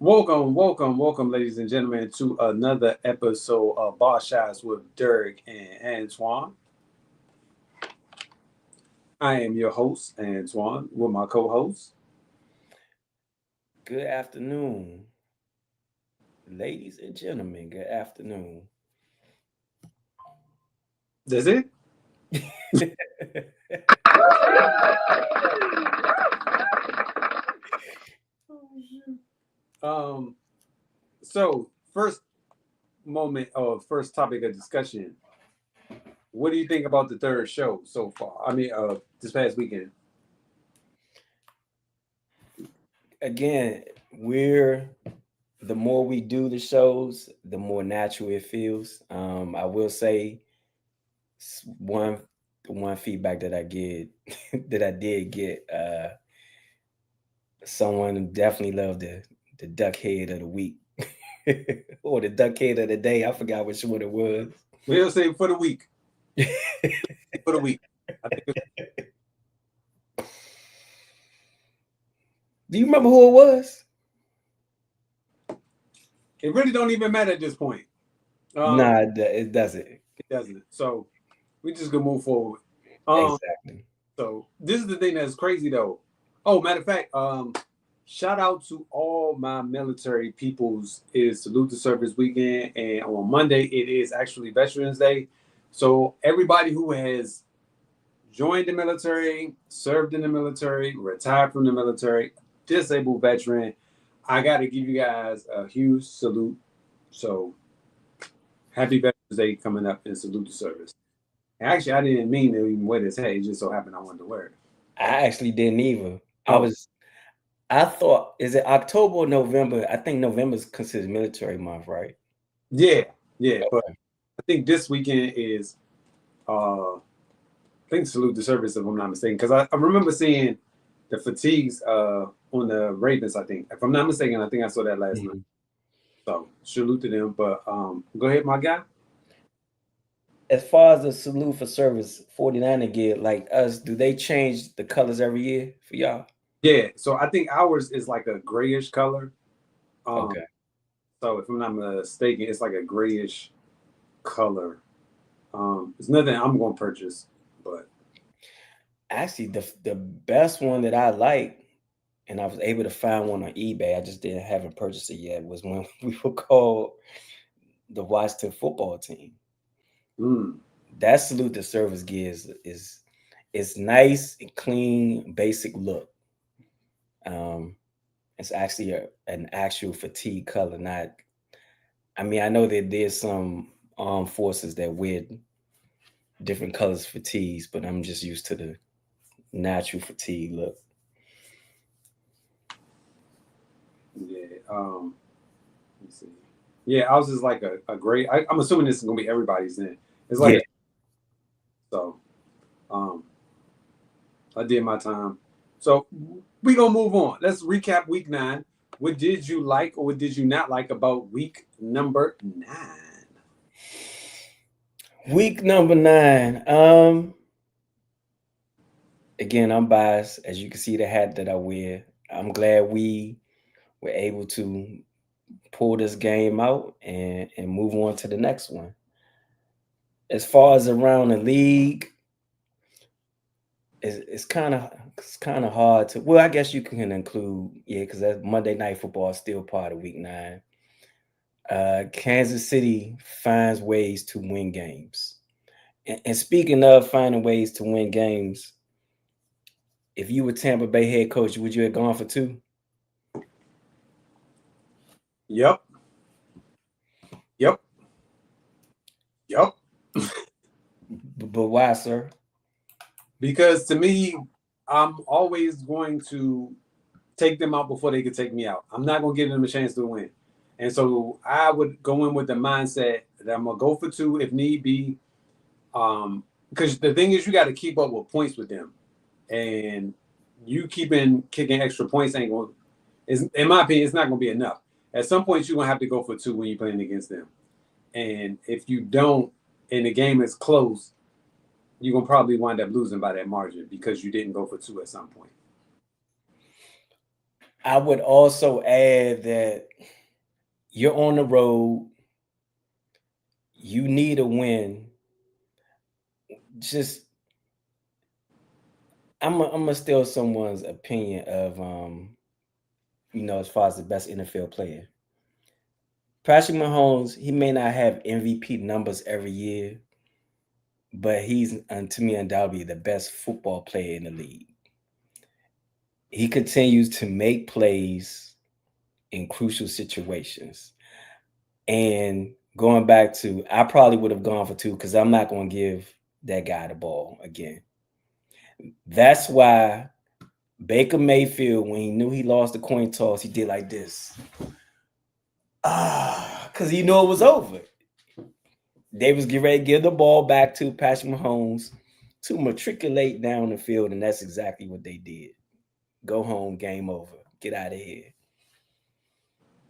Welcome, ladies and gentlemen, to another episode of BarShots with Derek and Antoine. I am your host, Antoine, with my co-host. Good afternoon, ladies and gentlemen. Good afternoon. That's it. Um. So, first moment of first topic of discussion. What do you think about the third show so far? This past weekend. Again, we're the more we do the shows, the more natural it feels. I will say one the one feedback that I get that I did get. Someone definitely loved the duck head of the week or the duck head of the day. I forgot which one it was. We'll say for the week. For the week. I think Do you remember who it was? it really don't even matter at this point. Nah, it doesn't. It doesn't. So we just gonna move forward. Um. Exactly. So this is the thing that's crazy though. Oh, matter of fact, shout out to all my military peoples. Is Salute to Service Weekend, and on Monday it is actually Veterans Day. So everybody who has joined the military, served in the military, retired from the military, disabled veteran, I got to give you guys a huge salute. So happy Veterans Day coming up, and salute to service. Actually, I didn't mean to even wear this hat. It just so happened I wanted to wear it. I actually didn't either. Oh, I thought, is it October or November? I think November is considered military month, right? yeah, yeah. But Okay. I think this weekend is, I think salute to service if I'm not mistaken, because I remember seeing the fatigues on the Ravens. I think, if I'm not mistaken, I think I saw that last night. Mhm. So salute to them. But go ahead, my guy. As far as the salute for service 49er gear, like us, do they change the colors every year for y'all? Yeah. So I think ours is like a grayish color. Um, Okay. so if I'm not mistaken, it's like a grayish color. It's nothing I'm going to purchase, but Actually, the best one that I like, and I was able to find one on eBay, I just didn't haven't purchased it yet, was when we were called the Washington football team. mm, That salute to service gear is it's nice and clean, basic look. Um, it's actually an actual fatigue color, not. I mean, I know that there's some armed forces that wear different colors fatigues, but I'm just used to the natural fatigue look. yeah. Let me see. Yeah, ours is like a gray. I'm assuming this is going to be everybody's then. It's like Yeah. a so. Um, I did my time. So we gonna move on. Let's recap week 9. What did you like or what did you not like about week number 9? Week number 9. Again, I'm biased. As you can see, the hat that I wear. I'm glad we were able to pull this game out and move on to the next one. As far as around the league, it's kind of hard to. Well, I guess you can include, yeah, because that Monday Night Football is still part of Week 9. Kansas City finds ways to win games. And speaking of finding ways to win games, if you were Tampa Bay head coach, would you have gone for two? Yep. Yep. Yep. But why, sir? Because to me, I'm always going to take them out before they could take me out. I'm not gonna give them a chance to win. And so I would go in with the mindset that I'm gonna go for two if need be. Because the thing is, you got to keep up with points with them, and you keeping kicking extra points ain't going. Is in my opinion, it's not going to be enough. At some point, you're gonna have to go for two when you're playing against them, and if you don't, and the game is close, you're gonna probably wind up losing by that margin because you didn't go for two at some point. I would also add that you're on the road. You need a win. Just I'm gonna steal someone's opinion of as far as the best NFL player. Patrick Mahomes, he may not have MVP numbers every year, but he's to me undoubtedly the best football player in the league. He continues to make plays in crucial situations. And going back to, I probably would have gone for two because I'm not going to give that guy the ball again. That's why Baker Mayfield, when he knew he lost the coin toss, he did like this. Because he knew it was over. They was getting ready to give the ball back to Patrick Mahomes to matriculate down the field, and that's exactly what they did. Go home, game over. Get out of here.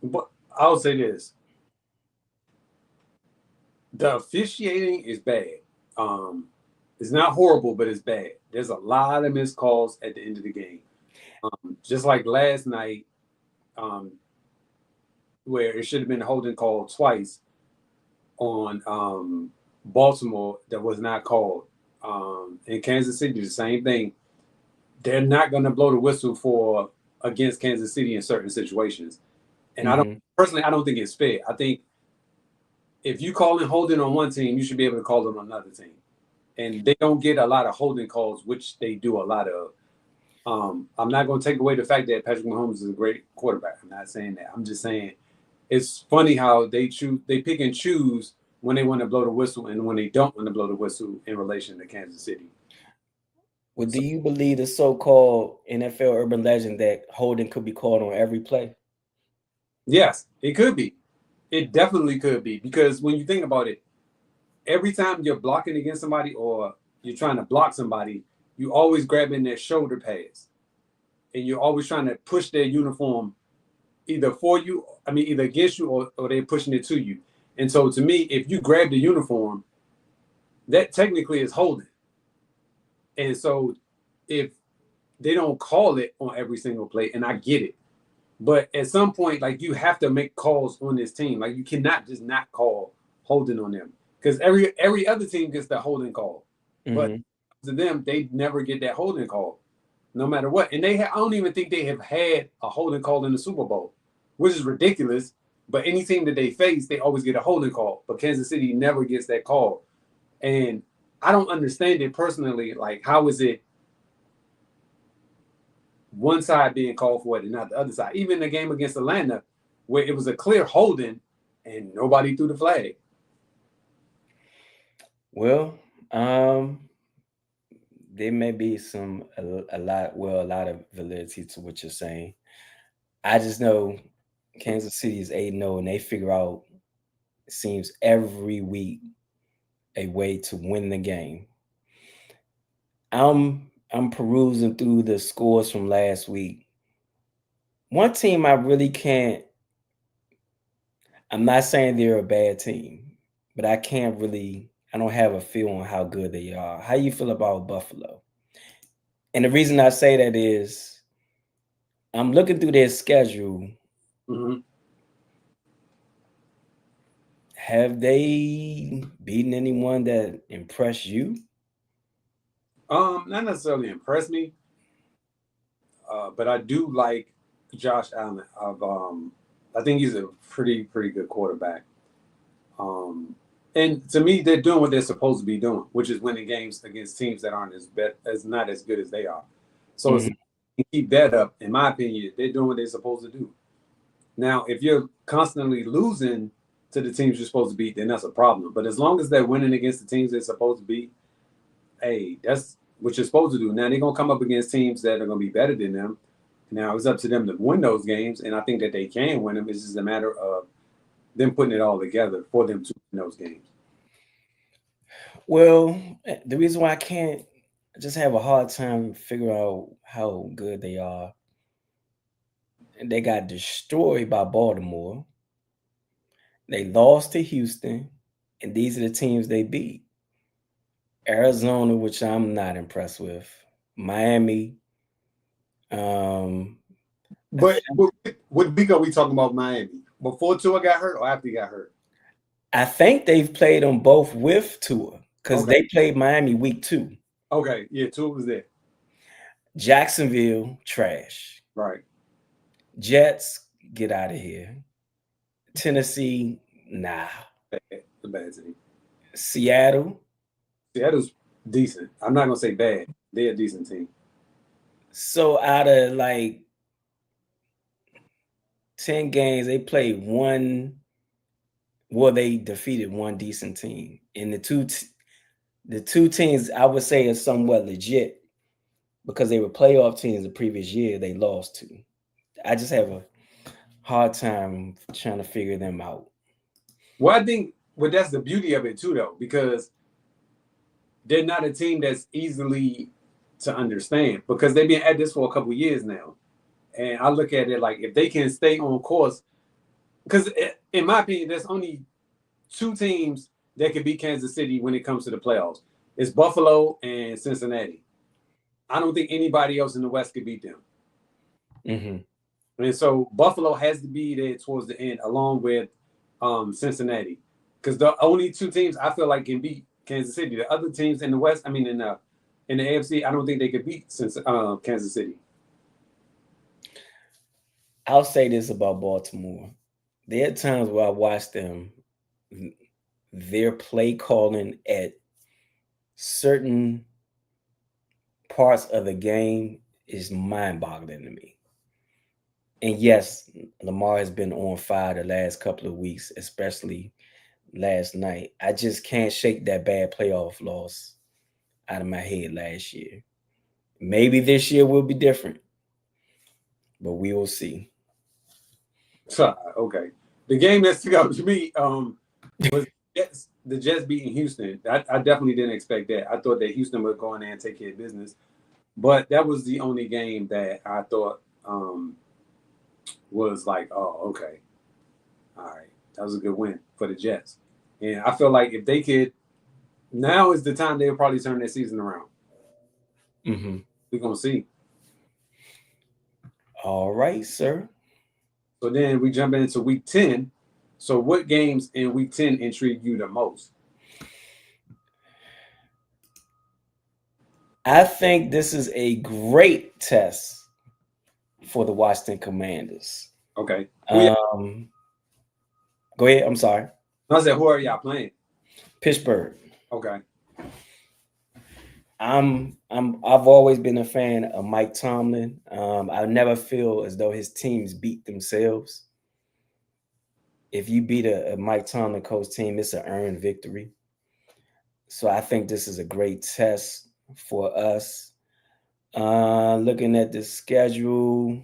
But I'll say this: the officiating is bad. Um, it's not horrible, but it's bad. There's a lot of missed calls at the end of the game. Just like last night, um, where it should have been a holding call twice on Baltimore that was not called. In Kansas City, the same thing. They're not going to blow the whistle for against Kansas City in certain situations. And I don't Mm-hmm. personally, I don't think it's fair. I think if you call in holding on one team, you should be able to call it on another team. And they don't get a lot of holding calls, which they do a lot of. I'm not going to take away the fact that Patrick Mahomes is a great quarterback. I'm not saying that. I'm just saying it's funny how they pick and choose when they want to blow the whistle and when they don't want to blow the whistle in relation to Kansas City. Well, do So you believe the so-called NFL urban legend that holding could be called on every play? yes, it could be. It definitely could be because when you think about it, every time you're blocking against somebody or you're trying to block somebody, you always grabbing their shoulder pads and you're always trying to push their uniform either for you, either against you or they're pushing it to you. And so to me, if you grab the uniform, that technically is holding. And so if they don't call it on every single play, and I get it, but at some point, like you have to make calls on this team. Like you cannot just not call holding on them because every other team gets the holding call, but Mm-hmm. to them, they never get that holding call, no matter what. And I don't even think they have had a holding call in the Super Bowl, which is ridiculous. But any team that they face, they always get a holding call. But Kansas City never gets that call, and I don't understand it personally. Like, how is it one side being called for it and not the other side? Even the game against Atlanta, where it was a clear holding and nobody threw the flag. Well, um, there may be a lot of validity to what you're saying. I just know Kansas City is 8-0 and they figure out, it seems every week, a way to win the game. I'm perusing through the scores from last week. One team I really can't, I'm not saying they're a bad team, but I don't have a feel on how good they are. How you feel about Buffalo? And the reason I say that is I'm looking through their schedule. Mm-hmm. Have they beaten anyone that impressed you? Not necessarily impressed me, but I do like Josh Allen. I think he's a pretty good quarterback. Um, and to me, they're doing what they're supposed to be doing, which is winning games against teams that aren't as not as good as they are. So it's Mhm. keep that up. In my opinion, they're doing what they're supposed to do. Now, if you're constantly losing to the teams you're supposed to beat, then that's a problem. But as long as they're winning against the teams they're supposed to beat, hey, that's what you're supposed to do. Now they're gonna come up against teams that are gonna be better than them. Now it's up to them to win those games, and I think that they can win them. It's just a matter of them putting it all together for them to win those games. Well, the reason why I can't, I just have a hard time figuring out how good they are. And they got destroyed by Baltimore. They lost to Houston, and these are the teams they beat. Arizona, which I'm not impressed with. Miami, um, But what week are we talking about Miami? Before Tua got hurt or after he got hurt? I think they've played them both with Tua because Okay. they played Miami week 2. Okay. Yeah, Tua was there. Jacksonville, trash. Right. Jets, get out of here. Tennessee, nah. Bad. The bad team. Seattle. Seattle's decent. I'm not gonna say bad. They're a decent team. So out of like 10 games, they played one. Well, they defeated one decent team. And the two teams I would say are somewhat legit because they were playoff teams the previous year they lost to. I just have a hard time trying to figure them out. Well, I think that's the beauty of it too, though, because they're not a team that's easily to understand because they've been at this for a couple years now. And I look at it like if they can stay on course, because in my opinion, there's only two teams that can beat Kansas City when it comes to the playoffs. It's Buffalo and Cincinnati. I don't think anybody else in the West could beat them. Mm-hmm. And so Buffalo has to be there towards the end, along with Cincinnati, because the only two teams I feel like can beat Kansas City. The other teams in the West, I mean in the AFC, I don't think they could beat Kansas City. I'll say this about Baltimore. There are times where I watch them, their play calling at certain parts of the game is mind boggling to me. And yes, Lamar has been on fire the last couple of weeks, especially last night. I just can't shake that bad playoff loss out of my head last year. Maybe this year will be different, but we will see. So, okay, the game that stuck out to me was the Jets beating Houston. I definitely didn't expect that. I thought that Houston would go in there and take care of business, but that was the only game that I thought was like, oh, okay, all right, that was a good win for the Jets. And I feel like if they could, now is the time they'll probably turn their season around. Mm-hmm. We're gonna see. All right, sir. So then we jump into week 10. So what games in week 10 intrigue you the most? I think this is a great test for the Washington Commanders. Okay. Um, Go ahead. I'm sorry. I said, who are y'all playing? Pittsburgh. Okay. I've always been a fan of Mike Tomlin. I never feel as though his teams beat themselves. If you beat a Mike Tomlin coach team, it's an earned victory. So I think this is a great test for us. Looking at the schedule.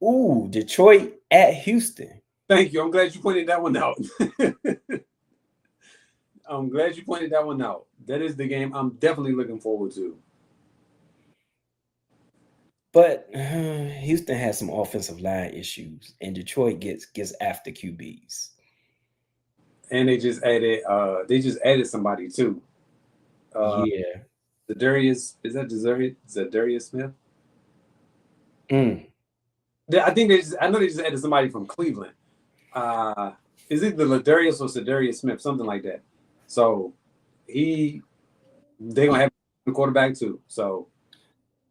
Ooh, Detroit at Houston. Thank you. I'm glad you pointed that one out. I'm glad you pointed that one out. That is the game I'm definitely looking forward to. But Houston has some offensive line issues, and Detroit gets after QBs. And they just added somebody too. Uh Yeah. the Darius is that Darius Smith? Mm. I think I know they just added somebody from Cleveland. Uh is it the Ladarius or Darius Smith, something like that. So they're gonna have the quarterback too. So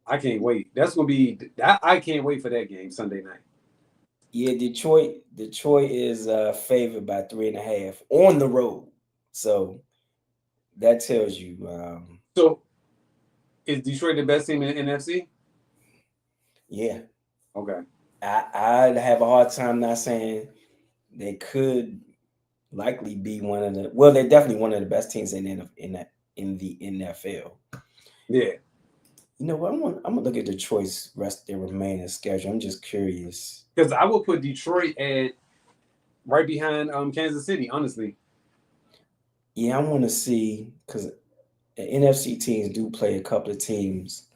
I can't wait. That's gonna be I can't wait for that game Sunday night. Yeah, Detroit is favored by 3.5 on the road. So that tells you, So is Detroit the best team in the NFC? yeah. Okay. I'd have a hard time not saying they could likely be one of the well, they're definitely one of the best teams in the NFL. Yeah. You know what? I'm gonna look at Detroit's rest their remaining schedule. I'm just curious. Because I would put Detroit at right behind Kansas City, honestly. Yeah, I want to see because the NFC teams do play a couple of teams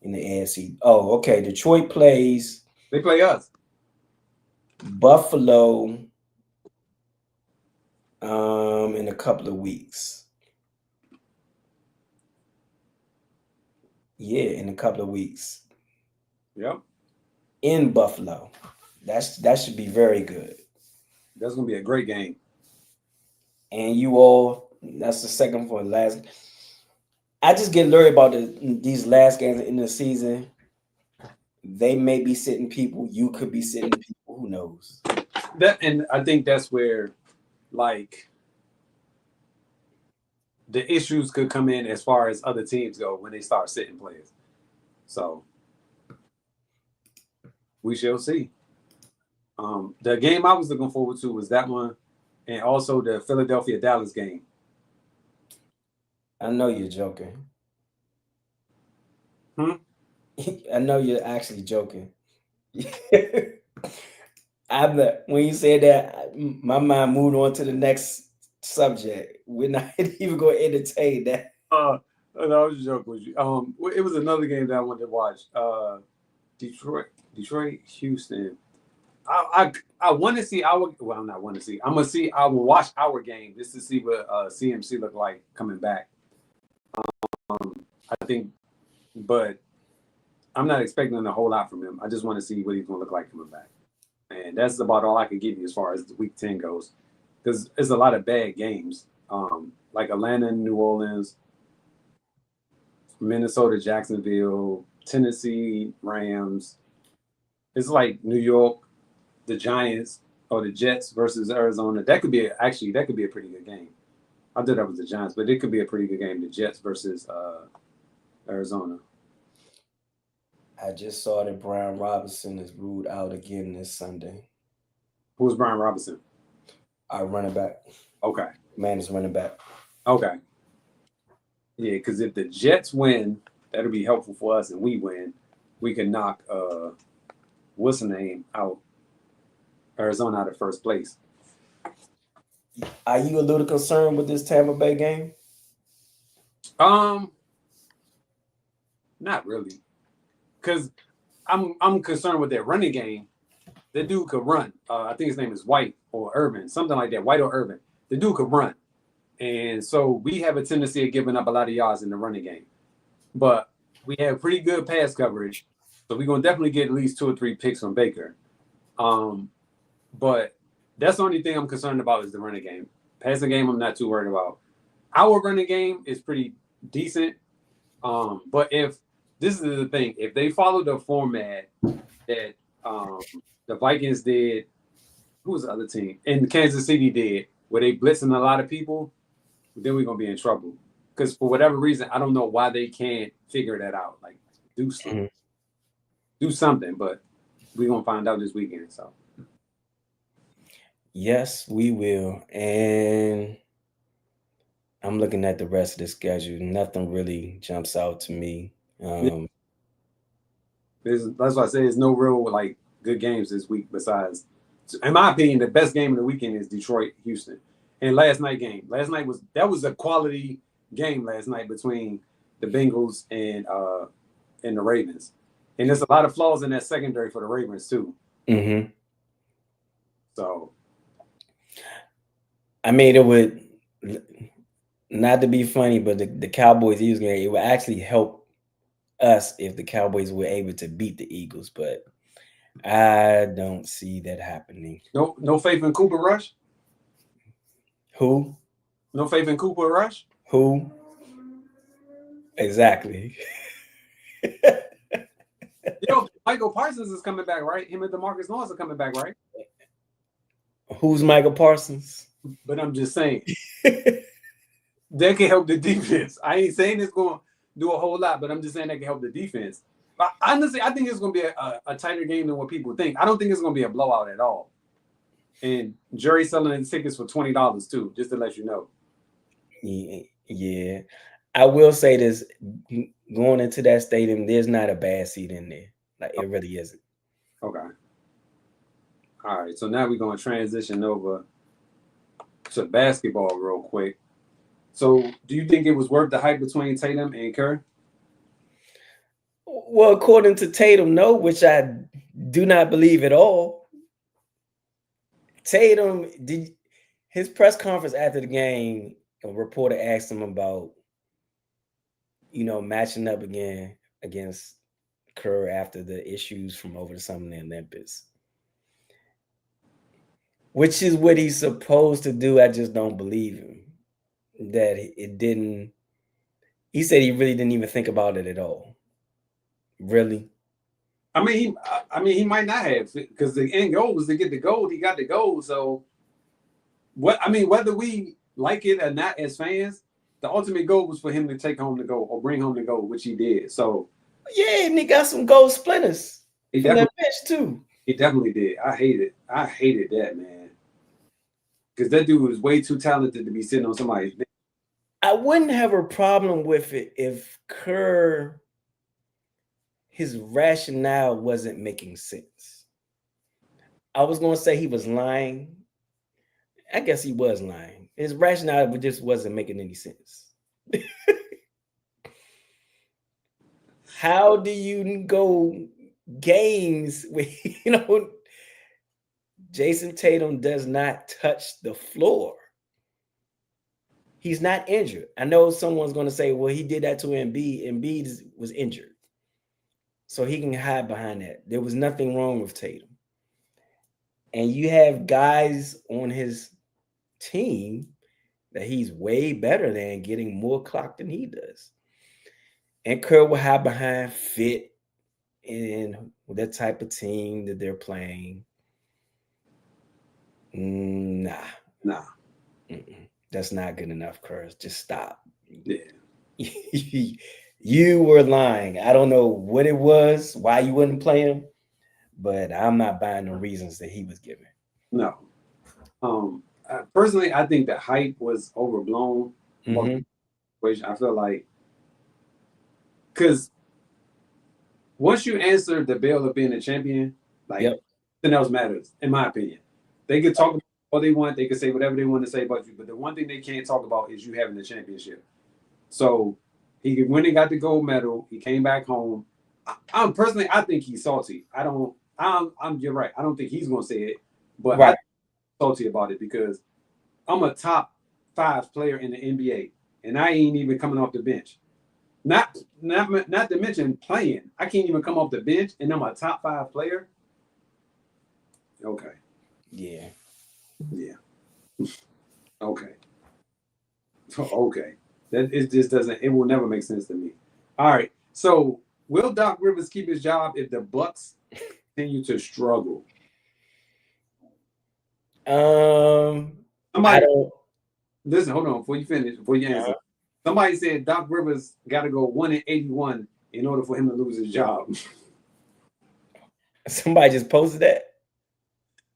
in the AFC. Oh, okay. Detroit plays They play us. Buffalo in a couple of weeks. Yeah, in a couple of weeks. Yep. in Buffalo. That should be very good. That's gonna be a great game. And you all, that's the second for last. I just get worried about these last games in the season. They may be sitting people. You could be sitting people. Who knows? And I think that's where like the issues could come in as far as other teams go when they start sitting players. So we shall see. The game I was looking forward to was that one, and also the Philadelphia Dallas game. I know you're joking. Hmm? I know you're actually joking. When you said that, my mind moved on to the next subject. We're not even going to entertain that. No, I was joking with you. It was another game that I wanted to watch. Detroit, Houston. I want to see our. Well, I'm not want to see. I'm gonna see. I will watch our game just to see what CMC look like coming back. I think, but I'm not expecting a whole lot from him. I just want to see what he's gonna look like coming back, and that's about all I can give you as far as the Week 10 goes, because there's a lot of bad games, like Atlanta, New Orleans, Minnesota, Jacksonville, Tennessee, Rams. It's like New York, the Giants, or the Jets versus Arizona. That could be a pretty good game. I thought that was the Giants, but it could be a pretty good game. The Jets versus Arizona. I just saw that Brian Robinson is ruled out again this Sunday. Who's Brian Robinson? Our running back. Okay. Man is running back. Okay. Yeah, because if the Jets win, that'll be helpful for us, and we win, we can knock what's the name out, Arizona out of first place. Are you a little concerned with this Tampa Bay game? Um, Not really, because I'm concerned with their running game. The dude could run. I think his name is White or Urban, something like that. White or Urban. The dude could run, and so we have a tendency of giving up a lot of yards in the running game. But we have pretty good pass coverage, so we're gonna definitely get at least 2 or 3 picks from Baker. Um, but that's the only thing I'm concerned about is the running game. Passing game, I'm not too worried about. Our running game is pretty decent. But if this is the thing, if they follow the format that the Vikings did, who was the other team? And Kansas City did, where they blitzing a lot of people, then we're gonna be in trouble. Because for whatever reason, I don't know why they can't figure that out. Like do something, do something. But we're gonna find out this weekend. So yes, we will. And I'm looking at the rest of the schedule. Nothing really jumps out to me. that's why I say there's no real like good games this week. Besides, in my opinion, the best game of the weekend is Detroit Houston. And last night game. That was a quality game last night between the Bengals and the Ravens. And there's a lot of flaws in that secondary for the Ravens too. Mm-hmm. So, I mean, it would not to be funny, but the Cowboys Eagles game, it would actually help us if the Cowboys were able to beat the Eagles, but I don't see that happening. no faith in Cooper Rush. Who? No faith in Cooper Rush. Who? Exactly. Michael Parsons is coming back, right? Him and DeMarcus Lawrence are coming back, right? Who's Michael Parsons? But I'm just saying that can help the defense. I ain't saying it's going to do a whole lot, but I'm just saying that can help the defense. But honestly, I think it's going to be a tighter game than what people think. I don't think it's going to be a blowout at all. And Jerry's selling the tickets for $20 too, just to let you know. Yeah. I will say this, going into that stadium, there's not a bad seat in there. Like, it really isn't. Okay. All right. So now we're going to transition over to basketball real quick. So do you think it was worth the hype between Tatum and Curry? Well, according to Tatum, no, which I do not believe at all. Tatum, his press conference after the game, a reporter asked him about, matching up again against Kerr after the issues from over the summer in the Olympics, which is what he's supposed to do. I just don't believe him that it didn't. He said he really didn't even think about it at all. Really? I mean, he might not have because the end goal was to get the gold. He got the gold. So what? I mean, whether we like it or not as fans, the ultimate goal was for him to take home the gold or bring home the gold, which he did. So Yeah, and he got some gold splinters he from definitely, that bench too. he definitely did. I hated that, man, because that dude was way too talented to be sitting on somebody's bench. I wouldn't have a problem with it if Kerr, his rationale wasn't making sense. I was going to say he was lying. I guess he was lying. His rationale just wasn't making any sense. How do you go games with, Jason Tatum does not touch the floor? He's not injured. I know someone's going to say, well, he did that to Embiid. Embiid was injured. So he can hide behind that. There was nothing wrong with Tatum. And you have guys on his team that he's way better than getting more clock than he does. And Kerr will hide behind fit in that type of team that they're playing. Nah. Mm-mm. That's not good enough, Kerr. Just stop. Yeah. You were lying. I don't know what it was, why you wouldn't play him, but I'm not buying the reasons that he was giving. No. Personally, I think the hype was overblown. Mm-hmm. I feel like because once you answer the bill of being a champion, like Yep. nothing else matters, in my opinion. They could talk about all they want, they could say whatever they want to say about you, but the one thing they can't talk about is you having the championship. So he went and got the gold medal. He came back home. I'm personally, I think he's salty. I don't. You're right. I don't think he's gonna say it, but Right. I'm salty about it because I'm a top 5 player in the NBA, and I ain't even coming off the bench. Not to mention playing. I can't even come off the bench, and I'm a top 5 player. Okay. Yeah. Yeah. Okay. Okay. That it just doesn't. It will never make sense to me. All right. So will Doc Rivers keep his job if the Bucks continue to struggle? I Somebody don't. listen. Hold on before you finish. Before you answer, somebody said Doc Rivers got to go 1-81 in order for him to lose his job. Somebody just posted that.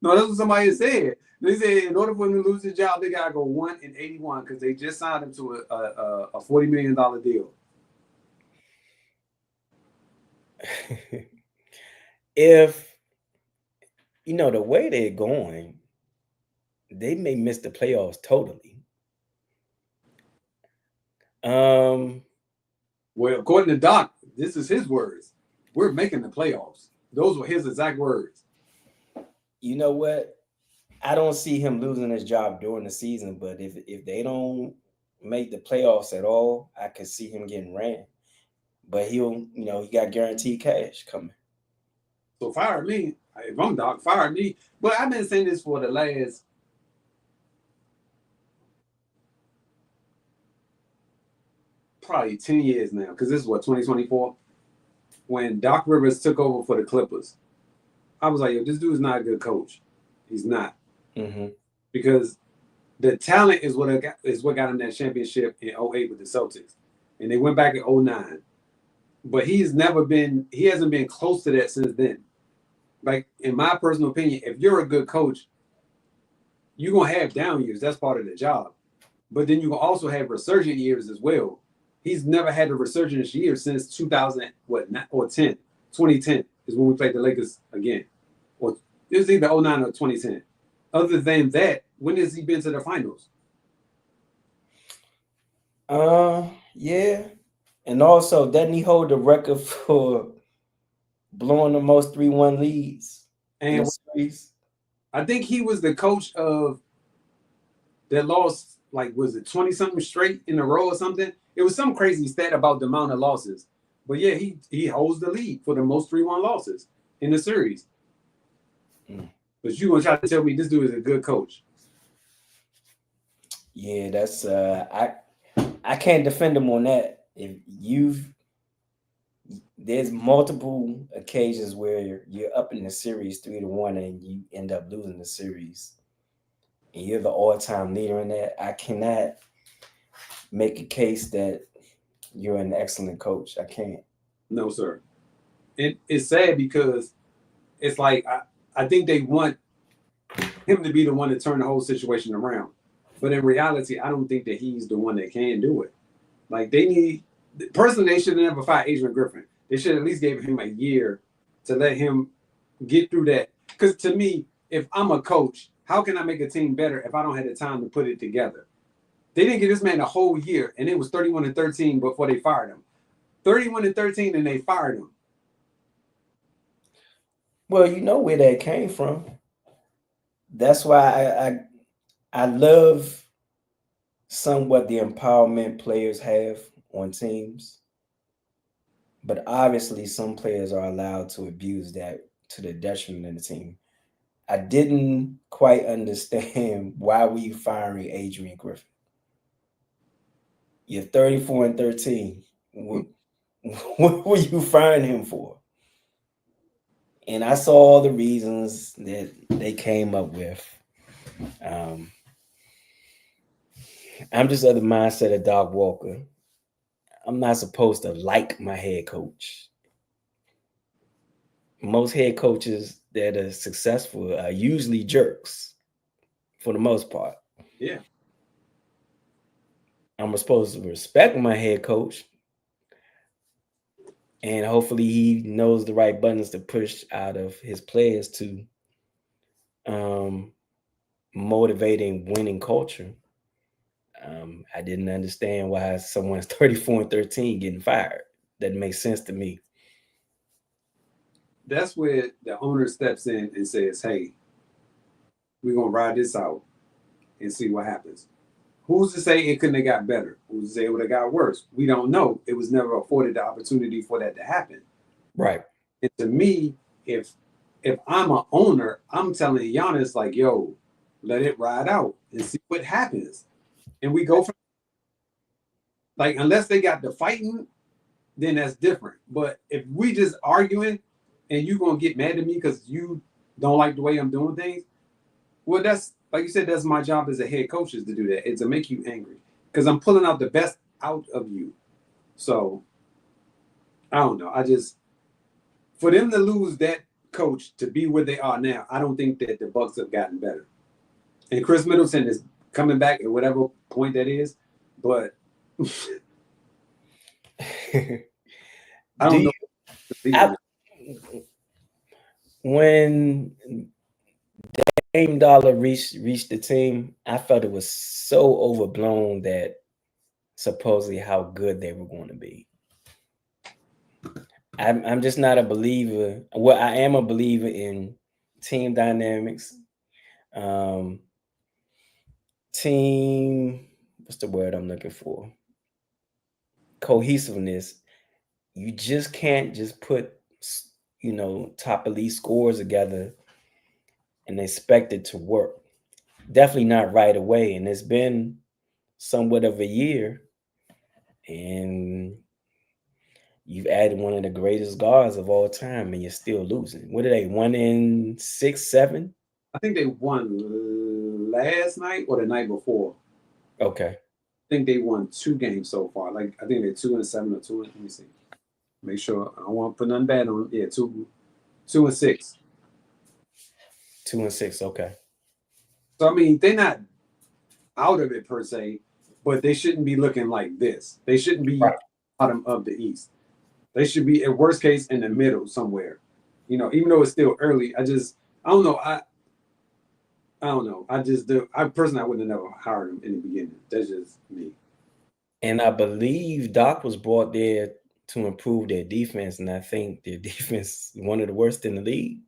No, that's what somebody said. They said in order for him to lose his job, they gotta go 1-81 because they just signed him to a $40 million deal. If the way they're going, they may miss the playoffs totally. Well, according to Doc, this is his words. We're making the playoffs. Those were his exact words. You know what? I don't see him losing his job during the season, but if they don't make the playoffs at all, I could see him getting ran. But he got guaranteed cash coming. So fire me. If I'm Doc, fire me. But I've been saying this for the last probably 10 years now, because this is what, 2024? When Doc Rivers took over for the Clippers, I was like, yo, this dude's not a good coach. He's not. Mm-hmm. Because the talent is what got him that championship in 08 with the Celtics. And they went back in 09. But he hasn't been close to that since then. Like, in my personal opinion, if you're a good coach, you're going to have down years. That's part of the job. But then you can also have resurgent years as well. He's never had a resurgence year since 2000, or 10. 2010 is when we played the Lakers again. Or it was either 09 or 2010. Other than that, when has he been to the finals? Yeah. And also, doesn't he hold the record for blowing the most 3-1 leads in And the series? I think he was the coach of that lost, like, was it 20 something straight in a row or something? It was some crazy stat about the amount of losses. But yeah, he holds the lead for the most 3-1 losses in the series. Mm. But you gonna try to tell me this dude is a good coach? Yeah, that's I can't defend him on that. If you've there's multiple occasions where you're up in the series 3-1 and you end up losing the series, and you're the all-time leader in that. I cannot make a case that you're an excellent coach. I can't. No, sir. It's sad because it's like I think they want him to be the one to turn the whole situation around. But in reality, I don't think that he's the one that can do it. Like they need personally, they should have never fired Adrian Griffin. They should at least gave him a year to let him get through that. Because to me, if I'm a coach, how can I make a team better if I don't have the time to put it together? They didn't give this man a whole year, and it was 31-13 before they fired him. 31-13, and they fired him. Well, you know where that came from. That's why I love somewhat the empowerment players have on teams, but obviously some players are allowed to abuse that to the detriment of the team. I didn't quite understand why were you firing Adrian Griffin. You're 34-13. What were you firing him for? And I saw all the reasons that they came up with. Um, I'm just of the mindset of Doc Walker. I'm not supposed to like my head coach. Most head coaches that are successful are usually jerks for the most part. Yeah. I'm supposed to respect my head coach, and hopefully he knows the right buttons to push out of his players to um, motivating winning culture. I didn't understand why someone's 34-13 getting fired. That makes sense to me. That's where the owner steps in and says, "Hey, we're gonna ride this out and see what happens." Who's to say it couldn't have got better? Who's to say it would have got worse? We don't know. It was never afforded the opportunity for that to happen. Right. And to me, if I'm an owner, I'm telling Giannis like, "Yo, let it ride out and see what happens." And we go from like unless they got the fighting, then that's different. But if we just arguing and you gonna get mad at me because you don't like the way I'm doing things, well, that's like you said, that's my job as a head coach is to do that. It's to make you angry because I'm pulling out the best out of you. So I don't know. I just for them to lose that coach to be where they are now, I don't think that the Bucks have gotten better. And Chris Middleton is coming back at whatever point that is, but I Do don't you know. I, when Dame Dollar reached the team, I felt it was so overblown that supposedly how good they were going to be. I'm just not a believer. Well, I am a believer in team dynamics, um, team. What's the word I'm looking for? Cohesiveness. You just can't just put top elite scores together and expect it to work. Definitely not right away. And it's been somewhat of a year, and you've added one of the greatest guards of all time, and you're still losing. What are they? 1-6, 7? I think they won last night or the night before. Okay. I think they won 2 games so far. Like I think they're 2-7 or two. Let me see. Make sure I don't want to put nothing bad on. Yeah, 2-6. 2-6. Okay. So I mean, they're not out of it per se, but they shouldn't be looking like this. They shouldn't be Right. bottom of the East. They should be at worst case in the middle somewhere. Even though it's still early, I don't know. I don't know. I just do. I personally I would have never hired him in the beginning. That's just me. And I believe Doc was brought there to improve their defense, and I think their defense is one of the worst in the league.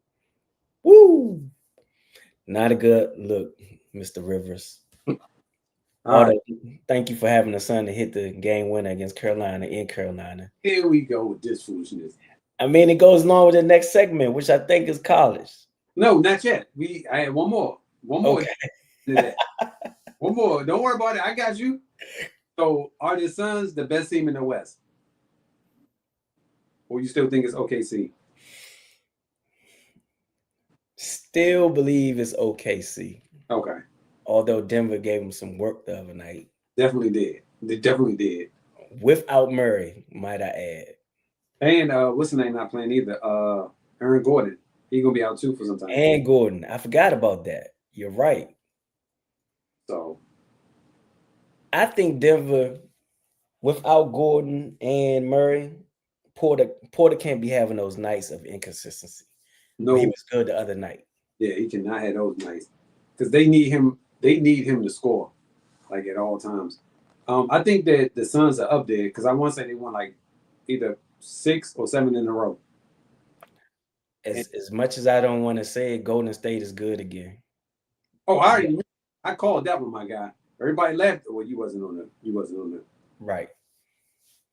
Woo! Not a good look, Mr. Rivers. All right, Although, thank you for having the son to hit the game winner against Carolina in Carolina. here we go with this foolishness. I mean, it goes along with the next segment, which I think is college. No, not yet. I had one more Okay. to that. One more. Don't worry about it. I got you. So, are the Suns the best team in the West, or you still think it's OKC? Still believe it's OKC. Okay, Although Denver gave him some work the other night. definitely did. They definitely did. Without Murray, might I add. And what's the name not playing either? Aaron Gordon. He gonna be out too for some time. And Gordon. I forgot about that. You're right. So I think Denver, without Gordon and Murray, Porter can't be having those nights of inconsistency. But he no, was good the other night. yeah, he cannot have those nights because they need him. They need him to score like at all times. I think that the Suns are up there because I want to say they won like either 6 or 7 in a row. And, As much as I don't want to say it, Golden State is good again. oh, Yeah. I called that one, my guy. Everybody laughed. Well, you wasn't on the. Right.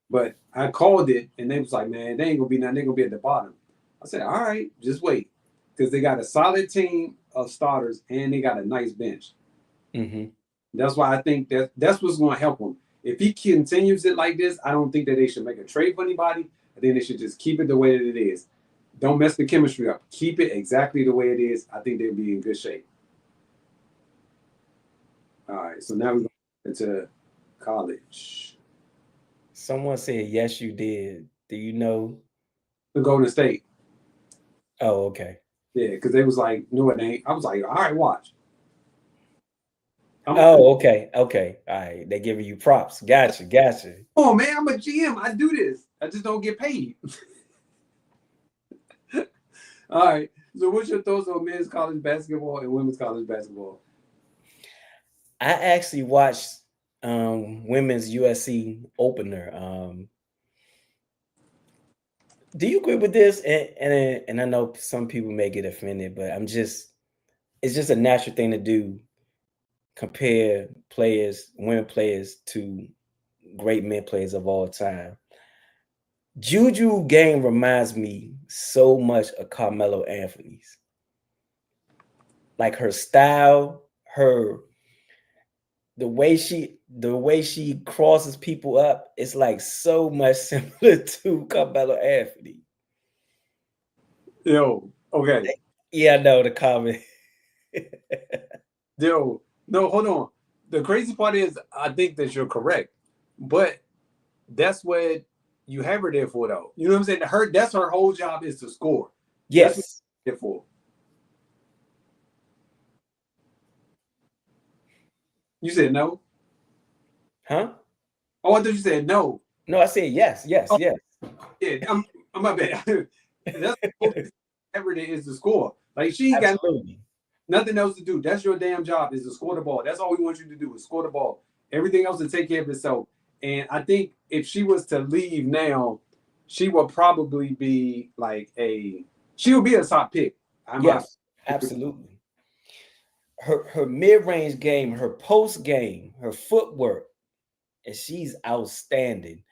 But I called it, and they was like, man, they ain't gonna be nothing. They gonna be at the bottom. I said, all right, just wait, because they got a solid team of starters and they got a nice bench. Mm-hmm. That's why I think that's what's going to help him. If he continues it like this, I don't think that they should make a trade for anybody. I think they should just keep it the way that it is. Don't mess the chemistry up. Keep it exactly the way it is. I think they'll be in good shape. All right, so now we're going into college. Someone said, yes, you did. Do you know? The Golden State. Oh, okay. Yeah, because they was like, no, it ain't. I was like, all right, watch. Oh, okay. Okay. All right. They're giving you props. Gotcha. Gotcha. Oh man, I'm a GM. I do this. I just don't get paid. All right. So, what's your thoughts on men's college basketball and women's college basketball? I actually watched women's USC opener. Do you agree with this? And I know some people may get offended, but it's just a natural thing to do. Compare players, women players, to great men players of all time. Juju game reminds me so much of Carmelo Anthony's. Like her style, her the way she crosses people up, it's like so much similar to Carmelo Anthony. Yo, okay. Yeah, I know the comment. Yo, no, hold on. The crazy part is, I think that you're correct, but that's what you have her there for, though. You know what I'm saying? That's her whole job is to score. That's what Yes. you're there for. You said no? Huh? Oh, I thought you said no. No, I said yes, yes, Oh, yes. yeah, I'm my bad. That's what ever there is to score. Like she ain't got Absolutely. nothing else to do. That's your damn job is to score the ball. That's all we want you to do is score the ball. Everything else to take care of itself. And I think if she was to leave now, she will probably be like she will be a top pick. Yes, absolutely. Her mid-range game, her post game, her footwork, and she's outstanding.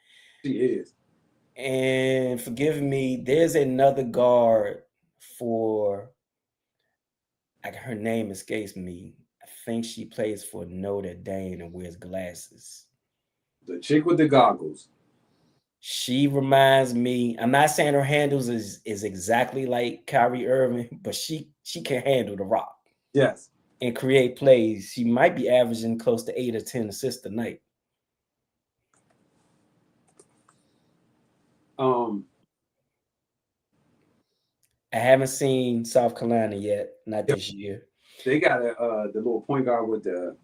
She is. And forgive me, there's another guard for, like, her name escapes me. I think she plays for Notre Dame and wears glasses. The chick with the goggles. She reminds me. I'm not saying her handles is exactly like Kyrie Irving, but she can handle the rock. Yes. And create plays. She might be averaging close to 8 or 10 assists a night. I haven't seen South Carolina yet, not this year. They got the little point guard with the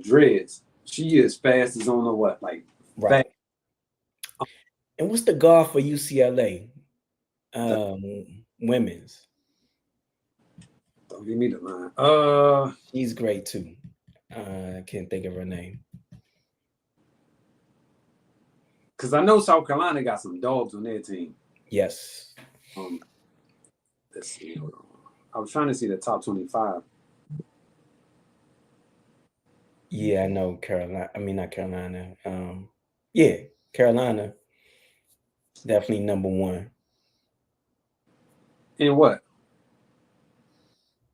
dreads. She is fast as on the what, like Right. fast. And what's the guard for UCLA? Women's. Don't give me the line. She's great too. I can't think of her name. Because I know South Carolina got some dogs on their team. Yes. Let's see. Hold on. I was trying to see the top 25. Yeah, I know Carolina. I mean, not Carolina. Yeah, Carolina definitely number one. In what?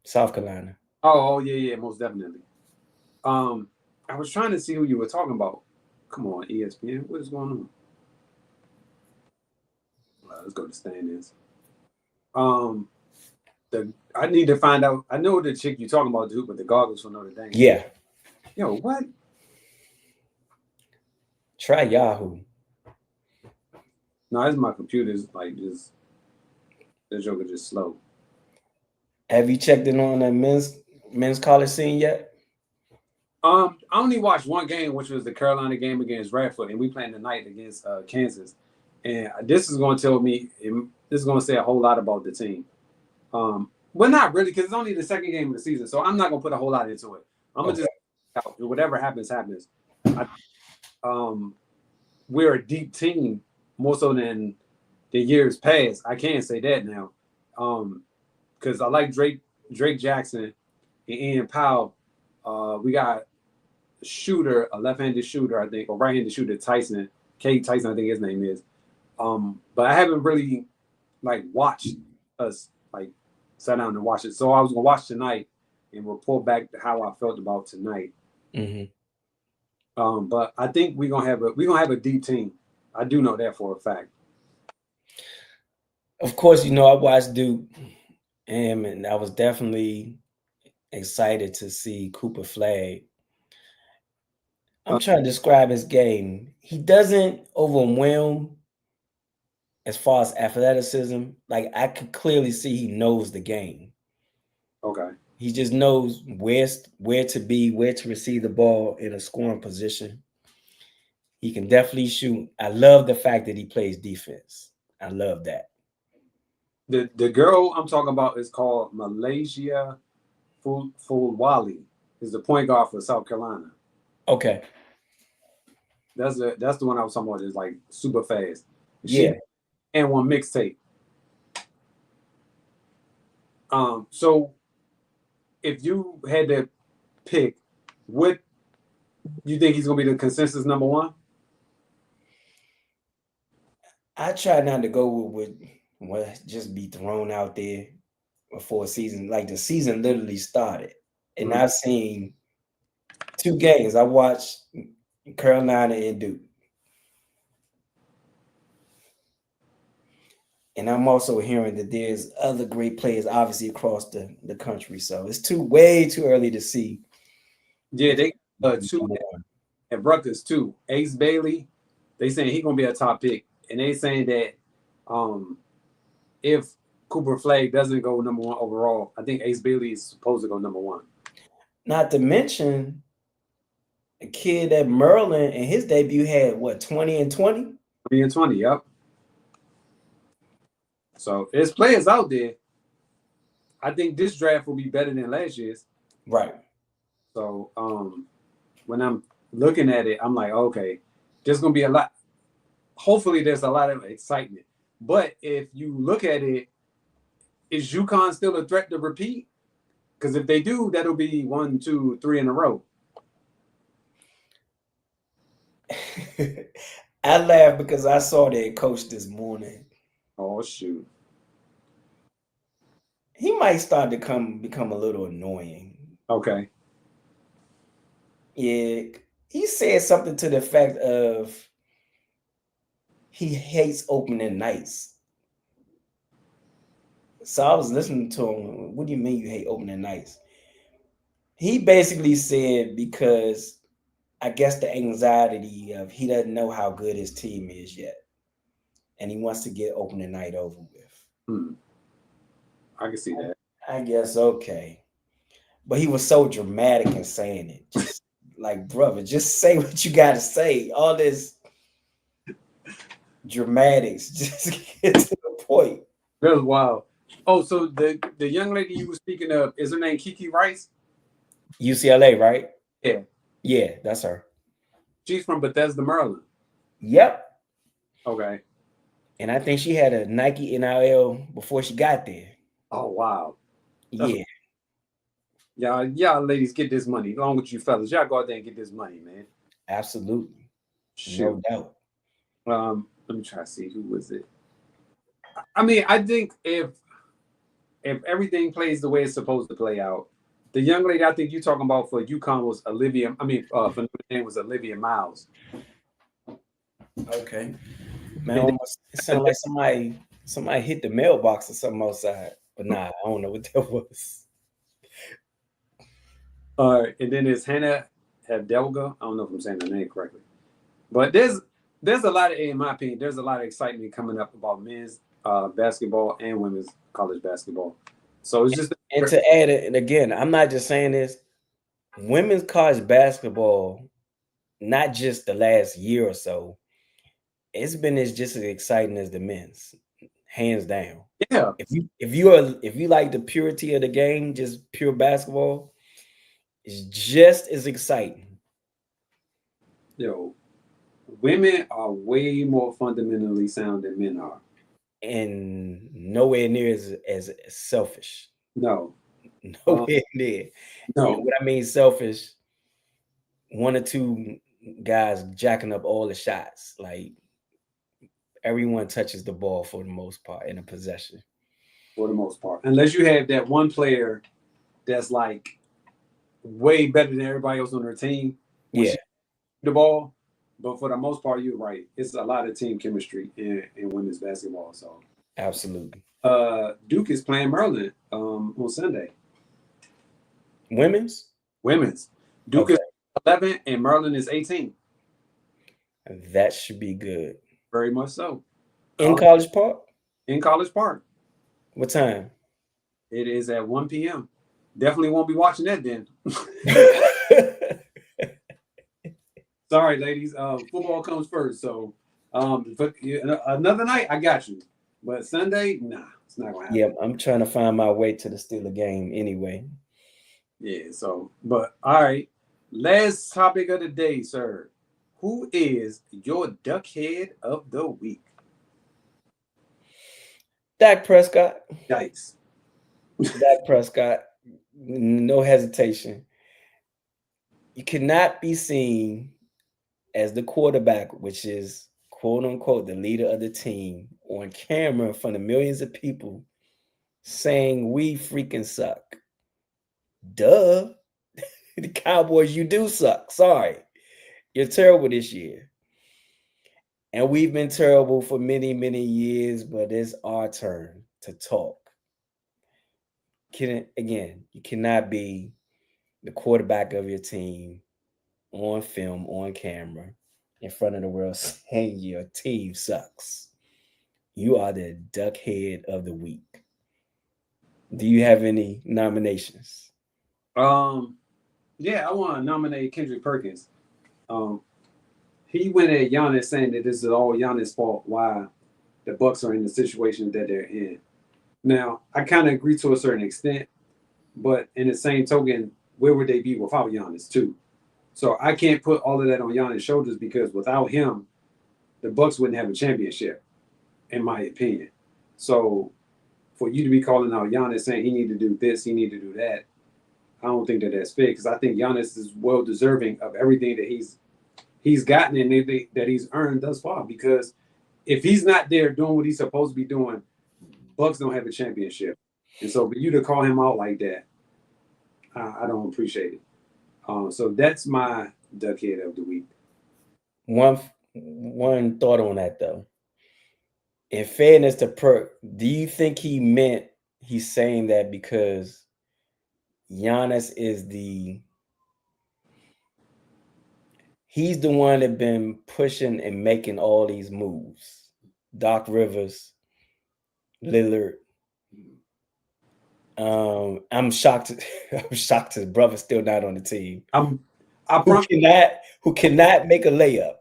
South Carolina. Oh, yeah, yeah, most definitely. Um, I was trying to see who you were talking about. Come on, ESPN. What is going on? Let's go to standings. Um, the I need to find out. I know the chick you're talking about, dude, but the goggles for Notre Dame. Yeah, Yo, what? try Yahoo. No, that's my computer's like just the joker just slow. Have you checked in on the men's college scene yet? I only watched one game, which was the Carolina game against Radford, and we playing tonight against Kansas. And this is going to tell me, this is going to say a whole lot about the team. Well, not really, because it's only the second game of the season, so I'm not going to put a whole lot into it. I'm gonna Okay. just whatever happens, happens. I, um, we're a deep team more so than the years past. I can't say that now, because I like Drake Jackson and Ian Powell. We got shooter, a left-handed shooter, I think, or right-handed shooter, Tyson, Kate Tyson, I think his name is. But I haven't really like watched us like sat down and watched it. So I was gonna watch tonight and report back how I felt about tonight. Mm-hmm. But I think we're gonna have a deep team. I do know that for a fact. Of course, I watched Duke, and I was definitely excited to see Cooper Flag. I'm Uh, trying to describe his game. He doesn't overwhelm as far as athleticism. Like I could clearly see he knows the game. okay. He just knows where to be, where to receive the ball in a scoring position. He can definitely shoot. I love the fact that he plays defense. I love that. The girl I'm talking about is called Malaysia Fulwali. Is the point guard for South Carolina. Okay. That's the one I was talking about. Is like super fast. She Yeah. and one mixtape. So if you had to pick, what you think he's gonna be the consensus number one? I try not to go with what just be thrown out there before a season. Like the season literally started. And Mm. I've seen two games. I watched Carolina and Duke. And I'm also hearing that there's other great players, obviously, across the country. So it's way too early to see Yeah, if they two number one. at Rutgers too. Ace Bailey, they saying he gonna be a top pick, and they saying that um, if Cooper Flag doesn't go number one overall, I think Ace Bailey is supposed to go number one. Not to mention a kid at Maryland in his debut had what 20 and 20? 20. Yep. So there's players out there. I think this draft will be better than last year's. Right. So when I'm looking at it, I'm like, okay, there's gonna be a lot. Hopefully, there's a lot of excitement. But if you look at it, is UConn still a threat to repeat? Because if they do, that'll be 1, 2, 3 in a row. I laughed because I saw their coach this morning. Oh shoot. He might start to become a little annoying. Okay. Yeah, he said something to the fact of he hates opening nights. So I was listening to him. What do you mean you hate opening nights? He basically said because I guess the anxiety of he doesn't know how good his team is yet, and he wants to get opening night over with. Hmm. I can see that. I guess okay, but he was so dramatic in saying it. Just like brother, just say what you got to say. All this dramatics, just get to the point. That was wild. Oh, so the young lady you were speaking of, is her name Kiki Rice? UCLA, right? Yeah. Yeah, that's her. She's from Bethesda, Maryland. Yep. Okay. And I think she had a Nike NIL before she got there. Oh wow. That's Yeah. y'all ladies get this money. Along with you fellas, y'all go out there and get this money, man. Absolutely. No Shoot. doubt. Let me try to see who was it. I mean, I think if everything plays the way it's supposed to play out, the young lady I think you're talking about for UConn was Olivia. I mean, for Notre Dame was Olivia Miles. Okay. Man, And almost it sounded like somebody hit the mailbox or something outside. But nah, I don't know what that was. and then there's Hannah Hadelga. I don't know if I'm saying her name correctly, but there's a lot of, in my opinion, there's a lot of excitement coming up about men's basketball and women's college basketball. So it's just And to add it, and again, I'm not just saying this, women's college basketball, not just the last year or so, it's been as just as exciting as the men's, hands down. yeah, If you like the purity of the game, just pure basketball, it's just as exciting. yo, women are way more fundamentally sound than men are. And nowhere near as selfish. No, um, Nowhere near. And no, what I mean selfish, one or two guys jacking up all the shots. Like everyone touches the ball for the most part in a possession. for the most part, unless you have that one player that's like way better than everybody else on their team when Yeah, she the ball. But for the most part, you're right. It's a lot of team chemistry in women's basketball. So absolutely. Duke is playing Maryland on Sunday. Women's? Women's. Duke Okay. is 11 and Maryland is 18. That should be good. Very much so. In College, College Park? in College Park. What time? It is at 1 p.m. Definitely won't be watching that then. Sorry, ladies. Football comes first. So another night, I got you. But Sunday, nah, it's not gonna Yeah, happen. I'm trying to find my way to the Steeler game anyway. Yeah. So, but all right. Last topic of the day, sir. Who is your duckhead of the week? Dak Prescott. Yikes. Dak Prescott. No hesitation. You cannot be seen as the quarterback, which is quote unquote the leader of the team, on camera in front of millions of people saying we freaking suck. Duh. The Cowboys, you do suck. Sorry. You're terrible this year. And we've been terrible for many, many years, but it's our turn to talk. Again, you cannot be the quarterback of your team on film, on camera, in front of the world saying your team sucks. You are the duckhead of the week. Do you have any nominations? Um, yeah, I want to nominate Kendrick Perkins. Um, he went at Giannis saying that this is all Giannis' fault. Why the Bucks are in the situation that they're in. Now, I kind of agree to a certain extent, but in the same token, where would they be without Giannis too? So I can't put all of that on Giannis' shoulders because without him, the Bucks wouldn't have a championship, in my opinion. So for you to be calling out Giannis saying he need to do this, he need to do that, I don't think that that's fair because I think Giannis is well deserving of everything that he's gotten and that he's earned thus far. Because if he's not there doing what he's supposed to be doing, Bucks don't have a championship. And so for you to call him out like that, I don't appreciate it. So that's my duckhead of the week. One thought on that though. In fairness to Perk, do you think he's saying that because Giannis is he's the one that been pushing and making all these moves? Doc Rivers, Lillard. I'm shocked. I'm shocked his brother's still not on the team. I Who promise. cannot make a layup.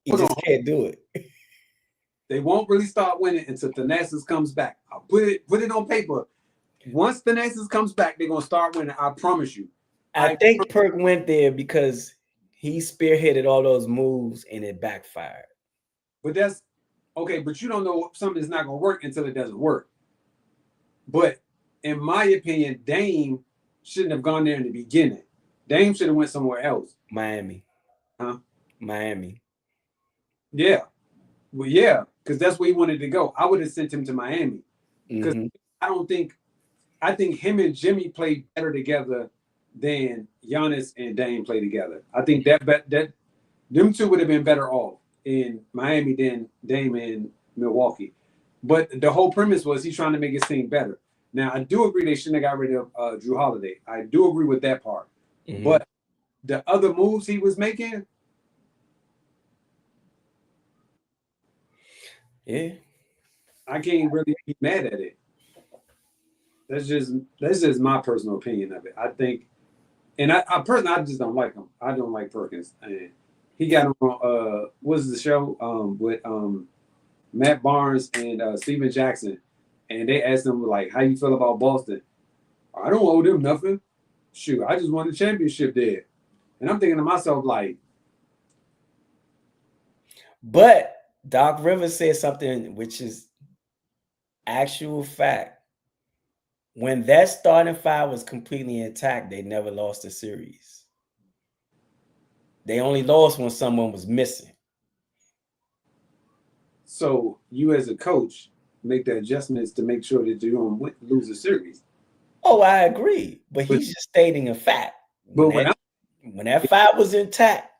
He Hold just on. can't do it. They won't really start winning until Thanasis comes back. I'll put it on paper. Once Thanasis comes back, they're gonna start winning. I promise you. I think Perk went there because he spearheaded all those moves and it backfired. But that's okay. But you don't know something is not gonna work until it doesn't work. But in my opinion, Dame shouldn't have gone there in the beginning. Dame should have went somewhere else. Miami. Huh? Miami. Yeah. Well, yeah, because that's where he wanted to go. I would have sent him to Miami. Because Mm-hmm. I don't think I think him and Jimmy played better together than Giannis and Dame played together. I think that them two would have been better off in Miami than Dame in Milwaukee. But the whole premise was he's trying to make his team better. Now I do agree they shouldn't have got rid of Drew Holiday. I do agree with that part. Mm-hmm. But the other moves he was making, Yeah. I can't really be mad at it. That's just my personal opinion of it. I think, and I personally I just don't like him. I don't like Perkins, and he got him on what's the show with Matt Barnes and Steven Jackson, and they asked him like, "How you feel about Boston?" I don't owe them nothing. Shoot, I just won the championship there, and I'm thinking to myself like, But Doc Rivers said something which is actual fact. When that starting five was completely intact, they never lost a series. They only lost when someone was missing. so you as a coach make the adjustments to make sure that you don't lose a series. Oh, I agree. But But he's just stating a fact. but what I'm When that five was intact,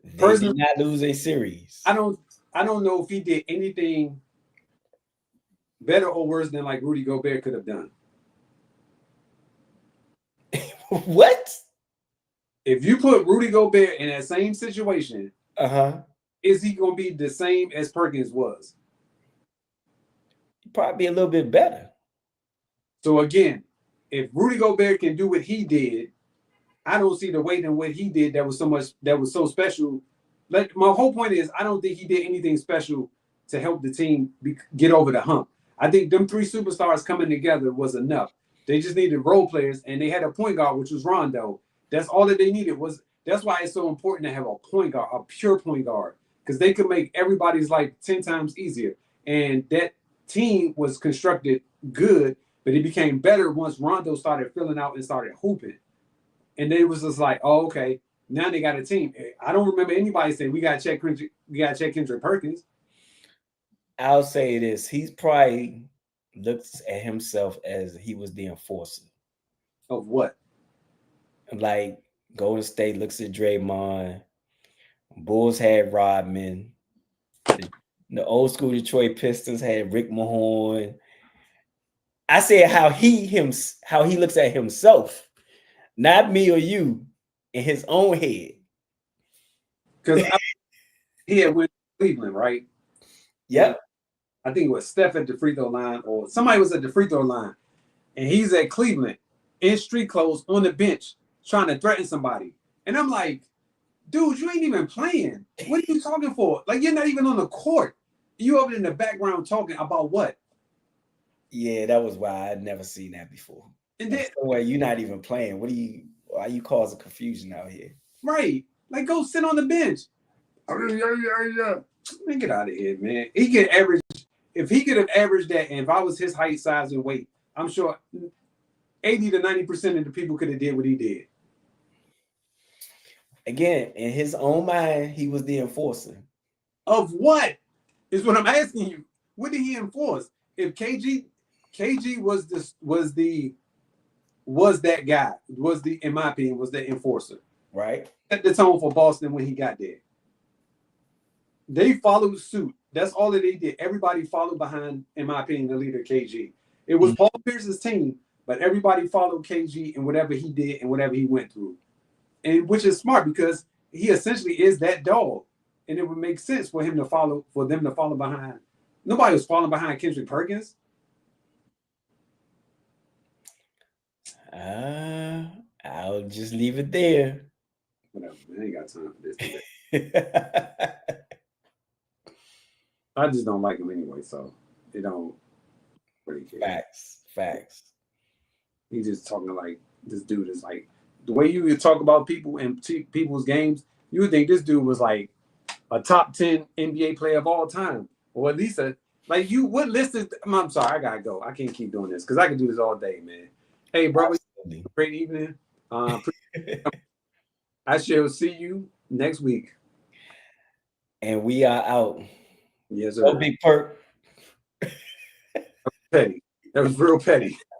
they personally, did not lose a series. I don't know if he did anything better or worse than like Rudy Gobert could have done. What? If you put Rudy Gobert in that same situation, Uh-huh. is he going to be the same as Perkins was? Probably a little bit better. So again, if Rudy Gobert can do what he did, I don't see the weight in what he did that was so special. Like my whole point is, I don't think he did anything special to help the team get over the hump. I think them three superstars coming together was enough. They just needed role players, and they had a point guard, which was Rondo. That's all that they needed. That's why it's so important to have a point guard, a pure point guard, because they could make everybody's life 10 times easier. And that team was constructed good, but it became better once Rondo started filling out and started hooping. And then it was just like, oh, okay, now they got a team. I don't remember anybody saying we got to check Kendrick Perkins. I'll say this. He's probably looks at himself as he was the enforcer. Of what? Like Golden State looks at Draymond. Bulls had Rodman. The old school Detroit Pistons had Rick Mahorn. I said how he looks at himself, not me or you, in his own head. Because he had went to Cleveland, right? Yep. I think it was Steph at the free throw line, or somebody was at the free throw line, and he's at Cleveland in street clothes on the bench trying to threaten somebody. And I'm like, dude, you ain't even playing. What are you talking for? Like, you're not even on the court. You over in the background talking about what? Yeah, that was why I'd never seen that before. And then, where you're not even playing. Why are you causing confusion out here? Right. Like, go sit on the bench. Man, get out of here, man. He could average, if he could have averaged that, and if I was his height, size, and weight, I'm sure 80 to 90% of the people could have did what he did. Again, in his own mind, he was the enforcer. Of what? Is what I'm asking you. What did he enforce? If KG was that guy, in my opinion, was the enforcer. Right. Set the tone for Boston when he got there. They followed suit. That's all that they did. Everybody followed behind, in my opinion, the leader, KG. It was Paul Pierce's team, but everybody followed KG and whatever he did and whatever he went through. And which is smart because he essentially is that dog. And it would make sense for them to follow behind. Nobody was falling behind Kendrick Perkins. I'll just leave it there. Whatever, man. I ain't got time for this today. I just don't like him anyway, so they don't really care. Facts. He's just talking like this dude is like the way you would talk about people and people's games. You would think this dude was like a top 10 NBA player of all time, or at least what list is? I'm sorry, I gotta go. I can't keep doing this because I can do this all day, man. Hey, brother, Absolutely. great evening. I shall see you next week. And we are out. Yes, Go sir. Big Perk. Petty. That was real petty.